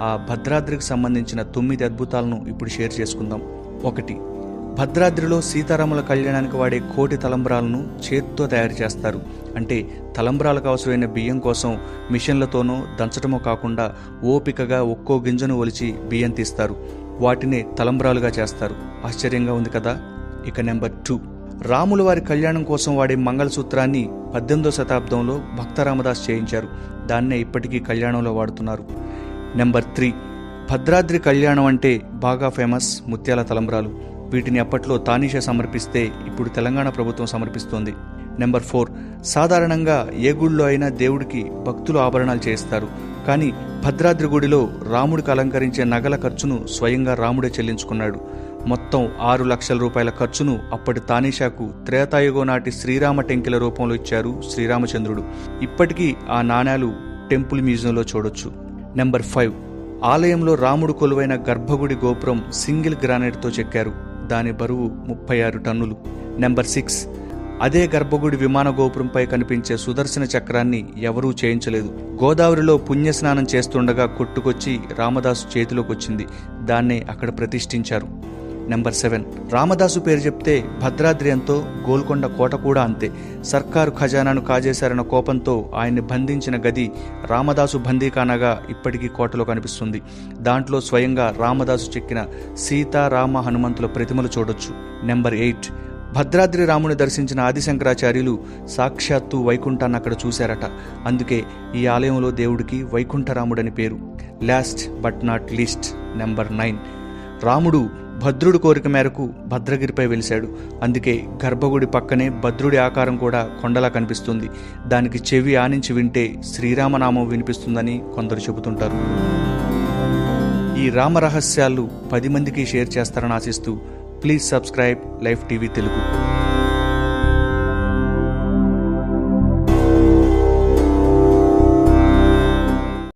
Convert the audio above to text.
ఆ భద్రాద్రికి సంబంధించిన 9 అద్భుతాలను ఇప్పుడు షేర్ చేసుకుందాం. 1. భద్రాద్రిలో సీతారాముల కళ్యాణానికి వాడే కోటి తలంబ్రాలను చేత్తో తయారు చేస్తారు. అంటే తలంబ్రాలకు అవసరమైన బియ్యం కోసం మిషన్లతోనో దంచటమో కాకుండా ఓపికగా ఒక్కో గింజను ఒలిచి బియ్యం తీస్తారు. వాటిని తలంబ్రాలుగా చేస్తారు. ఆశ్చర్యంగా ఉంది కదా. ఇక నెంబర్ 2, రాముల వారి కళ్యాణం కోసం వాడే మంగళసూత్రాన్ని 18వ శతాబ్దంలో భక్త రామదాస్ చేయించారు. దాన్నే ఇప్పటికీ కళ్యాణంలో వాడుతున్నారు. నెంబర్ 3, భద్రాద్రి కళ్యాణం అంటే బాగా ఫేమస్ ముత్యాల తలంబ్రాలు. వీటిని అప్పట్లో తానీషా సమర్పిస్తే ఇప్పుడు తెలంగాణ ప్రభుత్వం సమర్పిస్తోంది. నెంబర్ 4, సాధారణంగా ఏ గుడిలో అయినా దేవుడికి భక్తులు ఆభరణాలు చేయిస్తారు. కానీ భద్రాద్రి గుడిలో రాముడికి అలంకరించే నగల ఖర్చును స్వయంగా రాముడే చెల్లించుకున్నాడు. మొత్తం 6 లక్షల రూపాయల ఖర్చును అప్పటి తానీషాకు త్రేతాయుగం నాటి శ్రీరామ టెంకిల రూపంలో ఇచ్చారు శ్రీరామచంద్రుడు. ఇప్పటికీ ఆ నాణేలు టెంపుల్ మ్యూజియంలో చూడొచ్చు. నెంబర్ 5, ఆలయంలో రాముడు కొలువైన గర్భగుడి గోపురం సింగిల్ గ్రానైట్తో చెక్కారు. దాని బరువు 36 టన్నులు. నెంబర్ 6, అదే గర్భగుడి విమాన గోపురంపై కనిపించే సుదర్శన చక్రాన్ని ఎవరూ చేయించలేదు. గోదావరిలో పుణ్యస్నానం చేస్తుండగా కొట్టుకొచ్చి రామదాసు చేతిలోకి వచ్చింది. దాన్నే అక్కడ ప్రతిష్ఠించారు. నెంబర్ 7, రామదాసు పేరు చెప్తే భద్రాద్రి ఎంతో, గోల్కొండ కోట కూడా అంతే. సర్కారు ఖజానాను కాజేశారన్న కోపంతో ఆయన్ని బంధించిన గది రామదాసు బందీఖానాగా ఇప్పటికీ కోటలో కనిపిస్తుంది. దాంట్లో స్వయంగా రామదాసు చెక్కిన సీతా రామ హనుమంతుల ప్రతిమలు చూడొచ్చు. నెంబర్ 8, భద్రాద్రి రాముని దర్శించిన ఆదిశంకరాచార్యులు సాక్షాత్తు వైకుంఠాన్ని అక్కడ చూశారట. అందుకే ఈ ఆలయంలో దేవుడికి వైకుంఠరాముడని పేరు. Last but not least, number 9, రాముడు భద్రుడి కోరిక మేరకు భద్రగిరిపై వెలిశాడు. అందుకే గర్భగుడి పక్కనే భద్రుడి ఆకారం కూడా కొండలా కనిపిస్తుంది. దానికి చెవి ఆనించి వింటే శ్రీరామనామం వినిపిస్తుందని కొందరు చెబుతుంటారు. ఈ రామ రహస్యాలు 10 మందికి షేర్ చేస్తారని ఆశిస్తూ please subscribe life TV Telugu.